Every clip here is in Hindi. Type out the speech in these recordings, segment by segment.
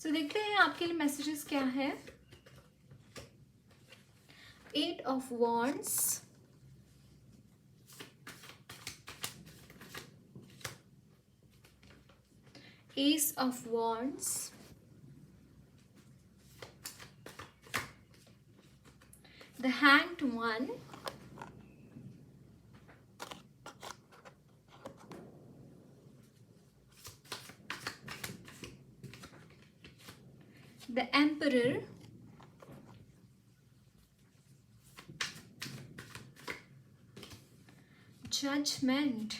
सो देखते हैं आपके लिए मैसेजेस क्या है। 8 of wands, ace of wands, the hanged one, the emperor, judgement,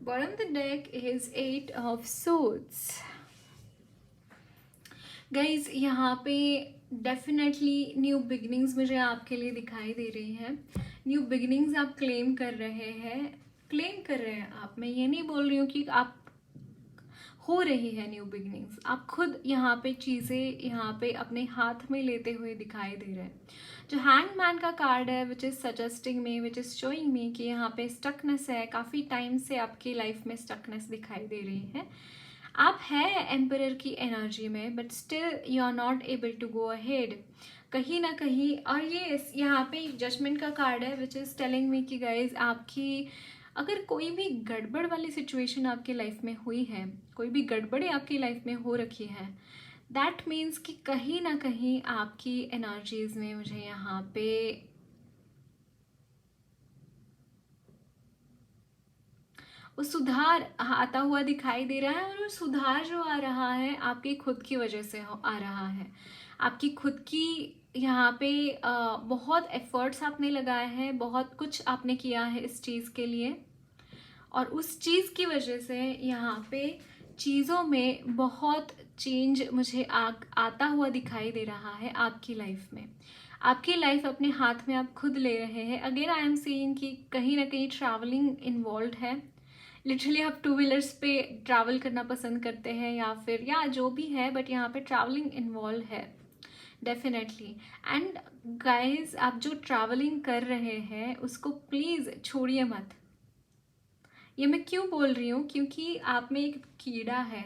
bottom of the deck is 8 of swords. Guys यहाँ पे डेफिनेटली न्यू बिगिनिंग्स मुझे आपके लिए दिखाई दे रही है। न्यू बिगिनिंग्स आप क्लेम कर रहे हैं आप। मैं ये नहीं बोल रही हूँ कि आप हो रही है न्यू बिगिनिंग्स, आप खुद यहाँ पे चीज़ें यहाँ पे अपने हाथ में लेते हुए दिखाई दे रहे हैं। जो हैंगमैन का कार्ड है which is suggesting me, which is showing me कि यहाँ पे स्टकनेस है, काफ़ी टाइम से आपकी लाइफ में स्टकनेस दिखाई दे रही है। आप है एम्परर की एनर्जी में but still you are not able to go ahead कहीं ना कहीं। और ये यहाँ पे जजमेंट का कार्ड है विच इज़ टेलिंग मी कि गाइज आपकी अगर कोई भी गड़बड़ वाली सिचुएशन आपकी लाइफ में हुई है, कोई भी गड़बड़ी आपकी लाइफ में हो रखी है, दैट मीन्स कि कहीं ना कहीं आपकी एनर्जीज में मुझे यहाँ पे वो सुधार आता हुआ दिखाई दे रहा है। और वो सुधार जो आ रहा है आपकी खुद की वजह से आ रहा है। आपकी खुद की यहाँ पे बहुत एफर्ट्स आपने लगाए हैं, बहुत कुछ आपने किया है इस चीज़ के लिए, और उस चीज़ की वजह से यहाँ पे चीज़ों में बहुत चेंज मुझे आता हुआ दिखाई दे रहा है आपकी लाइफ में। आपकी लाइफ अपने हाथ में आप खुद ले रहे हैं। अगेन आई एम सीइंग कि कहीं ना कहीं ट्रैवलिंग इन्वॉल्व है। लिटरली आप 2 व्हीलर्स पे ट्रैवल करना पसंद करते हैं या फिर या जो भी है, बट यहाँ पे ट्रैवलिंग इन्वॉल्व है डेफिनेटली। एंड गाइज आप जो ट्रैवलिंग कर रहे हैं उसको प्लीज़ छोड़िए मत। ये मैं क्यों बोल रही हूँ, क्योंकि आप में एक कीड़ा है,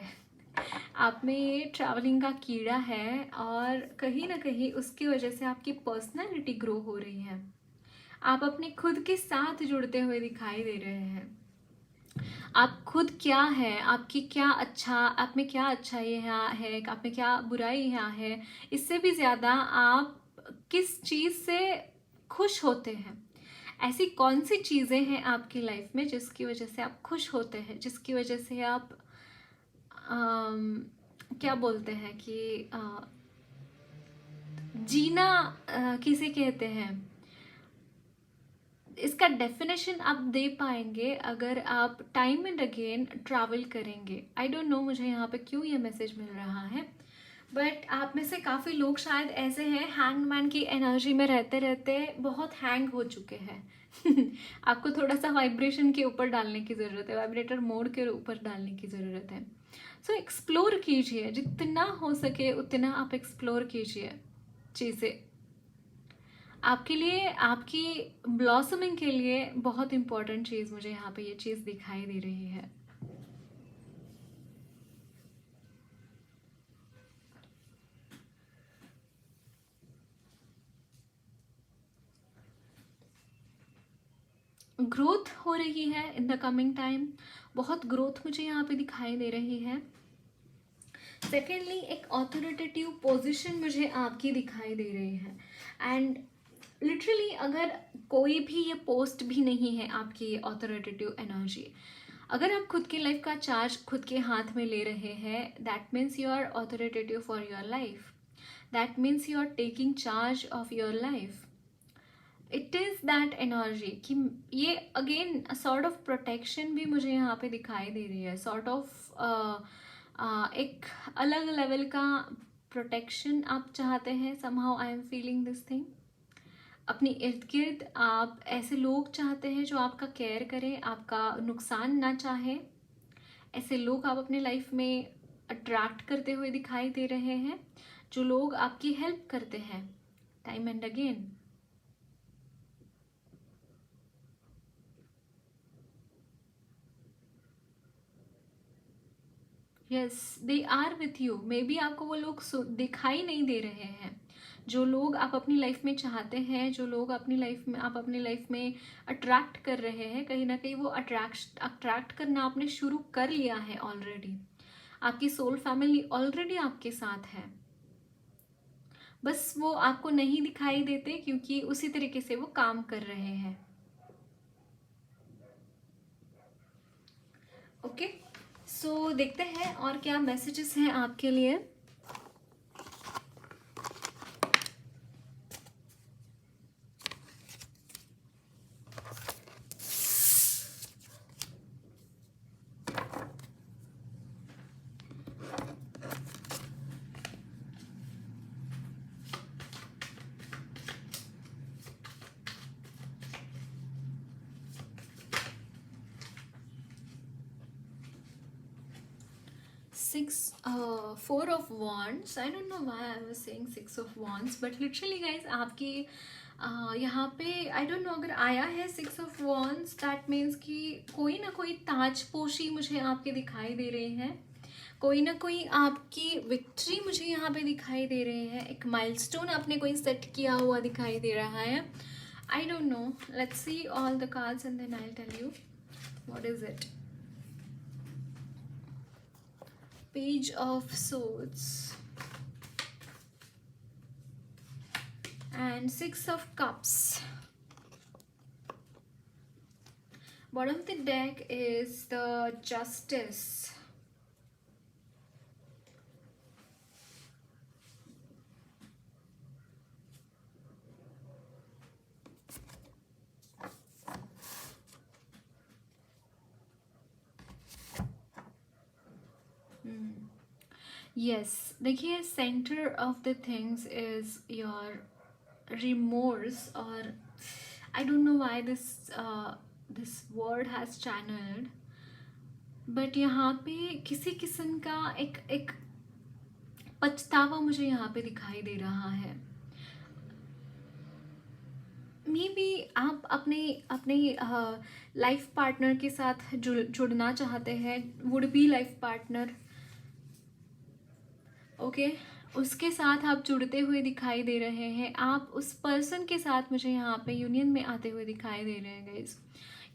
आप में ये ट्रैवलिंग का कीड़ा है, और कहीं ना कहीं उसकी वजह से आपकी पर्सनालिटी ग्रो हो रही है। आप अपने खुद के साथ जुड़ते हुए दिखाई दे रहे हैं। आप खुद क्या है, आपकी क्या अच्छा, आप में क्या अच्छाई यहाँ है, आप में क्या बुराई यहाँ है, इससे भी ज़्यादा आप किस चीज़ से खुश होते हैं। ऐसी कौन सी चीज़ें हैं आपकी लाइफ में जिसकी वजह से आप खुश होते हैं, जिसकी वजह से आप क्या बोलते हैं कि जीना किसे कहते हैं, इसका डेफिनेशन आप दे पाएंगे अगर आप टाइम एंड अगेन ट्रैवल करेंगे। आई डोंट नो मुझे यहाँ पे क्यों ये मैसेज मिल रहा है, बट आप में से काफ़ी लोग शायद ऐसे हैं हैंगमैन की एनर्जी में रहते रहते बहुत हैंग हो चुके हैं। आपको थोड़ा सा वाइब्रेशन के ऊपर डालने की ज़रूरत है, वाइब्रेटर मोड के ऊपर डालने की ज़रूरत है। सो एक्सप्लोर कीजिए, जितना हो सके उतना आप एक्सप्लोर कीजिए चीज़ें। आपके लिए, आपकी ब्लॉसमिंग के लिए बहुत इंपॉर्टेंट चीज़ मुझे यहाँ पे ये चीज़ दिखाई दे रही है। ग्रोथ हो रही है इन द कमिंग टाइम, बहुत ग्रोथ मुझे यहाँ पे दिखाई दे रही है। सेकेंडली एक ऑथोरिटेटिव पोजीशन मुझे आपकी दिखाई दे रही है। एंड लिटरली अगर कोई भी ये पोस्ट भी नहीं है आपकी ये ऑथोरिटेटिव एनर्जी, अगर आप खुद की लाइफ का चार्ज खुद के हाथ में ले रहे हैं, that means you are authoritative for your life, that means you are taking charge of your life. It is that energy कि ये अगेन सॉर्ट ऑफ प्रोटेक्शन भी मुझे यहाँ पे दिखाई दे रही है। सॉर्ट ऑफ एक अलग लेवल का प्रोटेक्शन आप चाहते हैं। Somehow I am feeling this thing. अपने इर्द गिर्द आप ऐसे लोग चाहते हैं जो आपका केयर करें, आपका नुकसान ना चाहे। ऐसे लोग आप अपने लाइफ में अट्रैक्ट करते हुए दिखाई दे रहे हैं, जो लोग आपकी हेल्प करते हैं time and again. Yes, they are with you. May be आपको वो लोग दिखाई नहीं दे रहे हैं। जो लोग आप अपनी लाइफ में चाहते हैं, जो लोग आप अपनी लाइफ में अट्रैक्ट कर रहे हैं, कहीं ना कहीं वो अट्रैक्ट करना आपने शुरू कर लिया है ऑलरेडी। आपकी सोल फैमिली ऑलरेडी आपके साथ है, बस वो आपको नहीं दिखाई देते क्योंकि उसी तरीके से वो काम कर रहे हैं। ओके, सो देखते हैं और क्या मैसेजेस हैं आपके लिए। Four of Wands. I don't know why I was saying Six of Wands, but literally guys, आपकी यहाँ पे I don't know, अगर आया है Six of Wands, that means कि कोई ना कोई ताजपोशी मुझे आपके दिखाई दे रहे हैं, कोई ना कोई आपकी विक्ट्री मुझे यहाँ पे दिखाई दे रहे हैं, एक माइलस्टोन आपने कोई सेट किया हुआ दिखाई दे रहा है। I don't know. Let's see all the cards and then I'll tell you what is it. Page of Swords and Six of Cups. Bottom of the deck is the Justice. Yes, देखिए centre of the things is your remorse, और I don't know why this word has channelled, but यहाँ पे किसी किस्म का एक पछतावा मुझे यहाँ पे दिखाई दे रहा है। मे बी आप अपने लाइफ पार्टनर के साथ जुड़ना चाहते हैं, would be life partner, okay, उसके साथ आप जुड़ते हुए दिखाई दे रहे हैं। आप उस पर्सन के साथ मुझे यहाँ पे यूनियन में आते हुए दिखाई दे रहे हैं गाइस।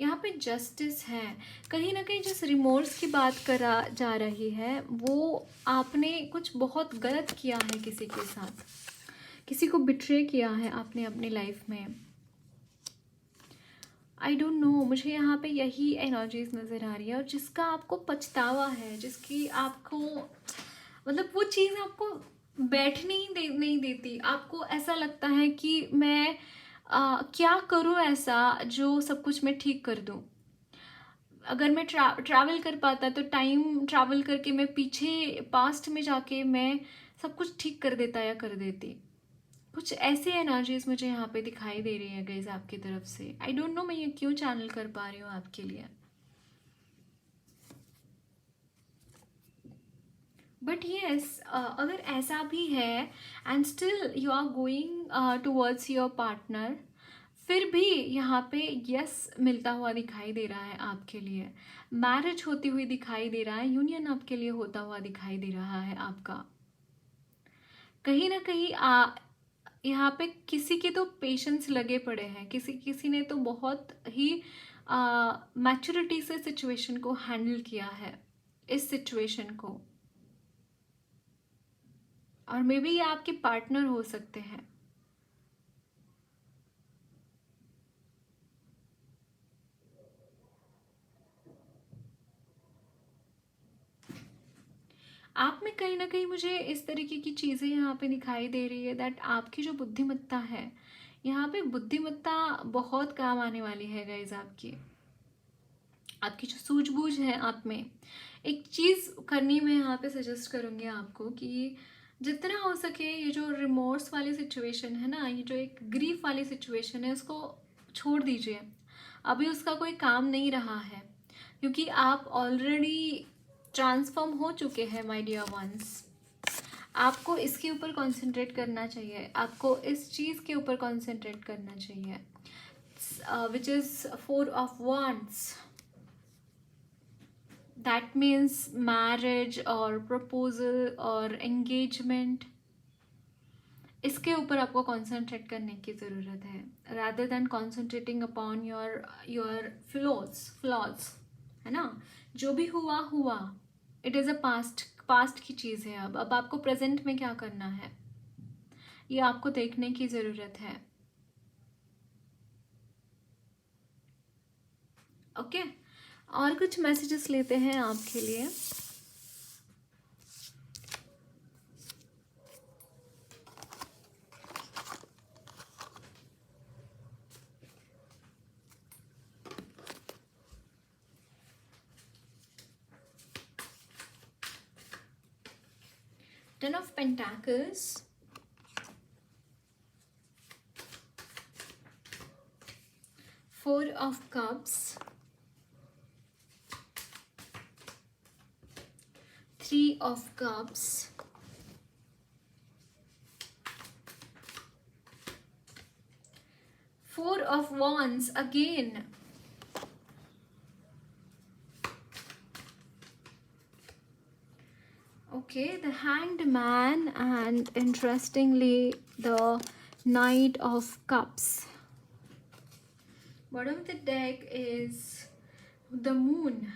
यहाँ पे जस्टिस है, कहीं ना कहीं जिस रिमोर्स की बात करा जा रही है वो आपने कुछ बहुत गलत किया है किसी के साथ, किसी को बिट्रे किया है आपने अपनी लाइफ में। आई डोंट नो, मुझे यहाँ पे यही एनर्जीज नज़र आ रही है, और जिसका आपको पछतावा है, जिसकी आपको मतलब वो चीज़ आपको बैठने ही नहीं देती, आपको ऐसा लगता है कि मैं क्या करूँ ऐसा जो सब कुछ मैं ठीक कर दूँ। अगर मैं ट्रैवल कर पाता तो टाइम ट्रैवल करके मैं पीछे पास्ट में जाके मैं सब कुछ ठीक कर देता या कर देती। कुछ ऐसे एनर्जीज मुझे यहाँ पे दिखाई दे रही है गाइस आपकी तरफ से। आई डोंट नो मैं ये क्यों चैनल कर पा रही हूँ आपके लिए, बट येस, अगर ऐसा भी है and still you are going towards your partner, फिर भी यहाँ पे यस मिलता हुआ दिखाई दे रहा है आपके लिए, मैरिज होती हुई दिखाई दे रहा है, यूनियन आपके लिए होता हुआ दिखाई दे रहा है आपका। कहीं ना कहीं यहाँ पे किसी के तो पेशेंस लगे पड़े हैं, किसी ने तो बहुत ही मैच्योरिटी से सिचुएशन को हैंडल किया है, इस सिचुएशन को, और मे बी ये आपके पार्टनर हो सकते हैं। आप में कहीं ना कहीं मुझे इस तरीके की चीज़ें यहाँ पे दिखाई दे रही है दैट आपकी जो बुद्धिमत्ता है, यहाँ पे बुद्धिमत्ता बहुत काम आने वाली है गाइज। आपकी जो सूझबूझ है आप में, एक चीज़ करनी मैं यहाँ पे सजेस्ट करूँगी आपको कि जितना हो सके ये जो रिमोर्स वाली सिचुएशन है ना, ये जो एक ग्रीफ वाली सिचुएशन है, उसको छोड़ दीजिए। अभी उसका कोई काम नहीं रहा है, क्योंकि आप ऑलरेडी ट्रांसफॉर्म हो चुके हैं माय डियर वंस। आपको इसके ऊपर कंसंट्रेट करना चाहिए, आपको इस चीज़ के ऊपर कंसंट्रेट करना चाहिए, which is 4 of Wands। That means marriage और प्रपोजल और एंगेजमेंट, इसके ऊपर आपको कॉन्सेंट्रेट करने की ज़रूरत है, rather than concentrating upon your flaws, है ना। जो भी हुआ हुआ, इट इज़ अ पास्ट की चीज़ है। अब आपको प्रेजेंट में क्या करना है, ये आपको देखने की ज़रूरत है। ओके, और कुछ मैसेजेस लेते हैं आपके लिए। Ten of Pentacles, Four of Cups, Three of Cups, Four of Wands again. Okay, the Hanged Man, and interestingly the Knight of Cups. Bottom of the deck is the Moon.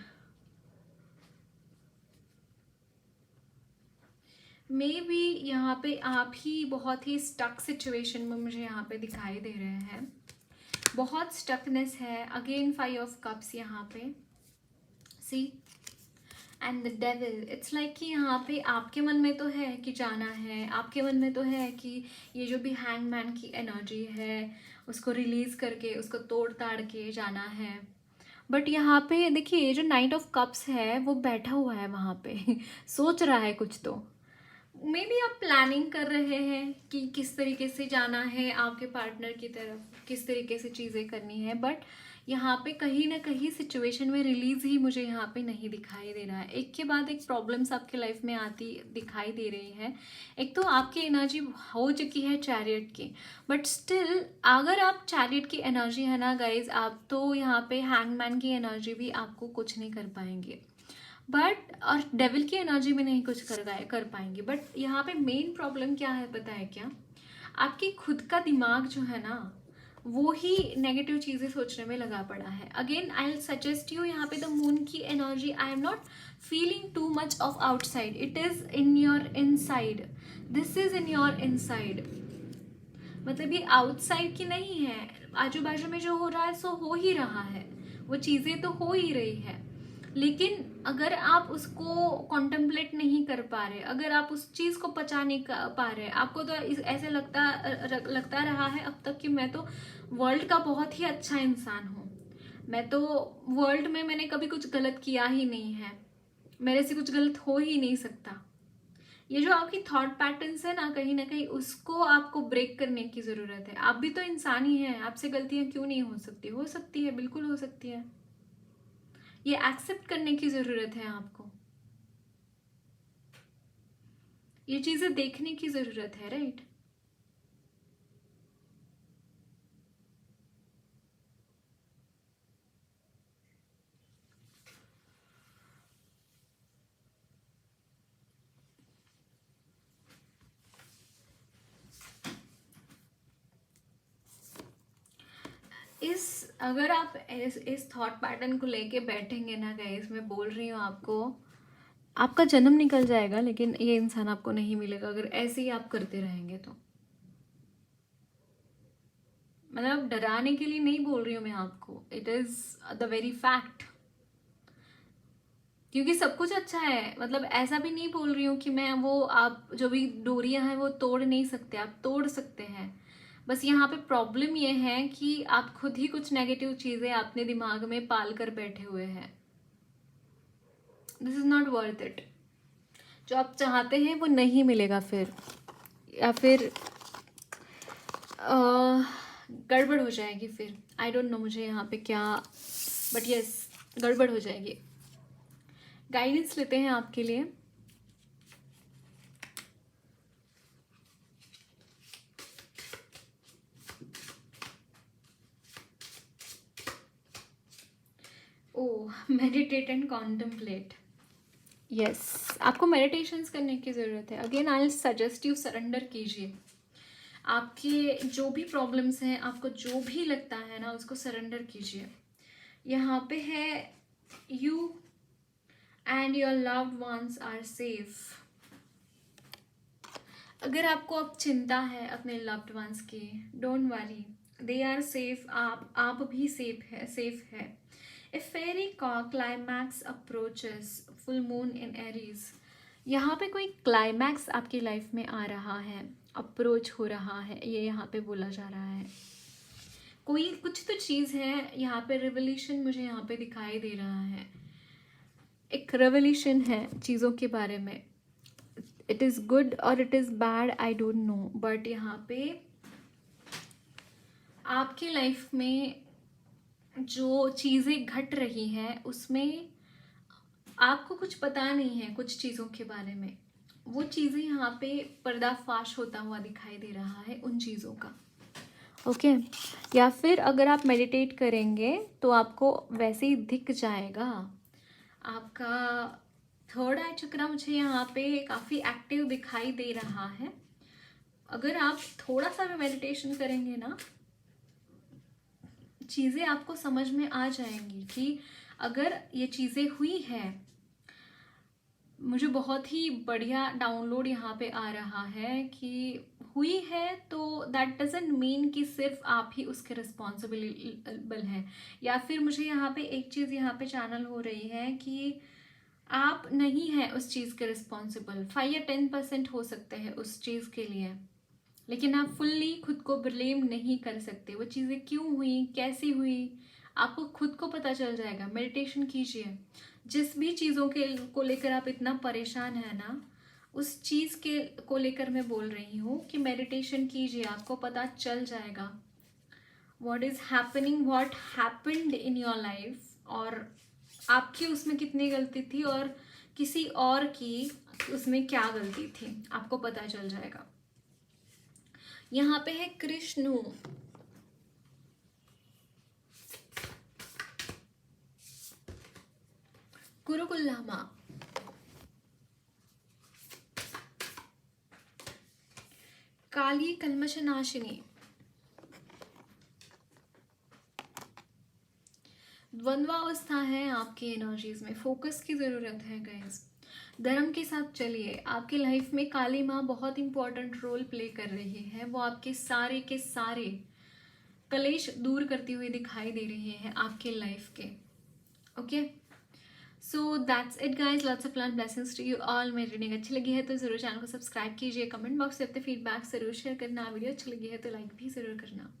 May be यहाँ पे आप ही बहुत ही स्टक सिचुएशन में मुझे यहाँ पे दिखाई दे रहे हैं, बहुत स्टकनेस है। अगेन 5 ऑफ कप्स यहाँ पे, see, and the devil. It's like कि यहाँ पे आपके मन में तो है कि जाना है, आपके मन में तो है कि ये जो भी हैंगमैन की एनर्जी है उसको रिलीज करके, उसको तोड़ ताड़ के जाना है। बट यहाँ पे देखिए, ये जो नाइट ऑफ कप्स है वो बैठा हुआ है वहाँ पे सोच रहा है कुछ। तो मे बी आप प्लानिंग कर रहे हैं कि किस तरीके से जाना है आपके पार्टनर की तरफ, किस तरीके से चीज़ें करनी है। बट यहाँ पे कहीं ना कहीं सिचुएशन में रिलीज ही मुझे यहाँ पे नहीं दिखाई दे रहा है। एक के बाद एक प्रॉब्लम्स आपके लाइफ में आती दिखाई दे रही है। एक तो आपकी एनर्जी हो चुकी है चैरियट की, बट स्टिल अगर आप चैरियट की एनर्जी है ना गाइज, आप तो यहाँ पे हैंगमैन की एनर्जी भी आपको कुछ नहीं कर पाएंगे, बट और डेविल की एनर्जी में नहीं कुछ कर पाएंगे। बट यहाँ पे मेन प्रॉब्लम क्या है पता है क्या, आपकी खुद का दिमाग जो है ना वो ही नेगेटिव चीज़ें सोचने में लगा पड़ा है। Again I will suggest you, यहाँ पे द मून की energy, I am not feeling too much of outside, it is in your inside, this is in your inside. मतलब ये आउटसाइड की नहीं है, आजू बाजू में जो हो रहा है सो हो ही रहा है, वो चीज़ें तो हो ही रही है। लेकिन अगर आप उसको कॉन्टेम्पलेट नहीं कर पा रहे, अगर आप उस चीज़ को पचा नहीं पा रहे, आपको तो ऐसे लगता रहा है अब तक कि मैं तो वर्ल्ड का बहुत ही अच्छा इंसान हूँ, मैं तो वर्ल्ड में मैंने कभी कुछ गलत किया ही नहीं है, मेरे से कुछ गलत हो ही नहीं सकता। ये जो आपकी थॉट पैटर्न्स है ना कहीं उसको आपको ब्रेक करने की ज़रूरत है। आप भी तो इंसान ही हैं, आपसे गलतियाँ क्यों नहीं हो सकती है, बिल्कुल हो सकती है। ये एक्सेप्ट करने की ज़रूरत है आपको, ये चीज़ें देखने की ज़रूरत है, राइट। अगर आप इस थॉट पैटर्न को लेके बैठेंगे ना गाइस, मैं बोल रही हूँ आपको, आपका जन्म निकल जाएगा, लेकिन ये इंसान आपको नहीं मिलेगा अगर ऐसे ही आप करते रहेंगे तो। मतलब डराने के लिए नहीं बोल रही हूँ मैं आपको, it is the very fact, क्योंकि सब कुछ अच्छा है। मतलब ऐसा भी नहीं बोल रही हूँ कि मैं वो, आप जो भी डोरियां हैं वो तोड़ नहीं सकते, आप तोड़ सकते हैं। बस यहाँ पे प्रॉब्लम ये है कि आप खुद ही कुछ नेगेटिव चीजें अपने दिमाग में पाल कर बैठे हुए हैं। This is not worth it. जो आप चाहते हैं वो नहीं मिलेगा फिर, या फिर गड़बड़ हो जाएगी फिर। आई डोंट नो मुझे यहाँ पे क्या, बट यस गड़बड़ हो जाएगी। गाइडेंस लेते हैं आपके लिए। ओह, मेडिटेट एंड कॉन्टम्पलेट। यस, आपको मेडिटेशंस करने की ज़रूरत है। Again I suggest you surrender कीजिए। आपके जो भी प्रॉब्लम्स हैं, आपको जो भी लगता है ना, उसको सरेंडर कीजिए। यहाँ पे है you and your loved ones are safe. अगर आपको अब चिंता है अपने लव्ड वंस की, don't worry, they are safe. आप भी सेफ है। A fiery climax approaches full moon in Aries. यहाँ पे कोई क्लाइमैक्स आपकी लाइफ में आ रहा है, अप्रोच हो रहा है, ये यहाँ पे बोला जा रहा है। कोई कुछ तो चीज़ है यहाँ पे, रिवोल्यूशन मुझे यहाँ पे दिखाई दे रहा है। एक रेवोल्यूशन है चीज़ों के बारे में। इट इज़ गुड और it is bad, I don't no, but यहाँ पे आपकी लाइफ में जो चीज़ें घट रही हैं उसमें आपको कुछ पता नहीं है कुछ चीज़ों के बारे में। वो चीज़ें यहाँ पे पर्दाफाश होता हुआ दिखाई दे रहा है उन चीज़ों का। ओके या फिर अगर आप मेडिटेट करेंगे तो आपको वैसे ही दिख जाएगा। आपका थर्ड आई चक्रा मुझे यहाँ पे काफ़ी एक्टिव दिखाई दे रहा है। अगर आप थोड़ा सा भी मेडिटेशन करेंगे ना, चीज़ें आपको समझ में आ जाएंगी कि अगर ये चीज़ें हुई है। मुझे बहुत ही बढ़िया डाउनलोड यहाँ पे आ रहा है कि हुई है तो दैट डजंट मीन कि सिर्फ आप ही उसके रिस्पॉन्सिबल हैं। या फिर मुझे यहाँ पे एक चीज़ यहाँ पे चैनल हो रही है कि आप नहीं हैं उस चीज़ के रिस्पॉन्सिबल। 5 या 10% हो सकते हैं उस चीज़ के लिए, लेकिन आप फुल्ली खुद को ब्लेम नहीं कर सकते। वो चीज़ें क्यों हुई, कैसी हुई, आपको खुद को पता चल जाएगा। मेडिटेशन कीजिए। जिस भी चीज़ों के को लेकर आप इतना परेशान है ना, उस चीज़ के को लेकर मैं बोल रही हूँ कि मेडिटेशन कीजिए, आपको पता चल जाएगा what is happening, what happened in your life, और आपकी उसमें कितनी गलती थी और किसी और की उसमें क्या गलती थी, आपको पता चल जाएगा। यहाँ पे है कृष्णु। कुरुकुल्लामा, काली कल्मशनाशिनी, द्वंद्वावस्था है आपकी एनर्जीज में, फोकस की ज़रूरत है गाइस। धर्म के साथ चलिए। आपकी लाइफ में काली माँ बहुत इंपॉर्टेंट रोल प्ले कर रही है। वो आपके सारे के सारे कलेश दूर करती हुई दिखाई दे रही है आपके लाइफ के। Okay, so that's it guys. Lots of love, blessings to you all. मेरी रीडिंग अच्छी लगी है तो ज़रूर चैनल को सब्सक्राइब कीजिए। कमेंट बॉक्स में अपने फीडबैक ज़रूर शेयर करना। वीडियो अच्छी लगी है तो लाइक भी ज़रूर करना।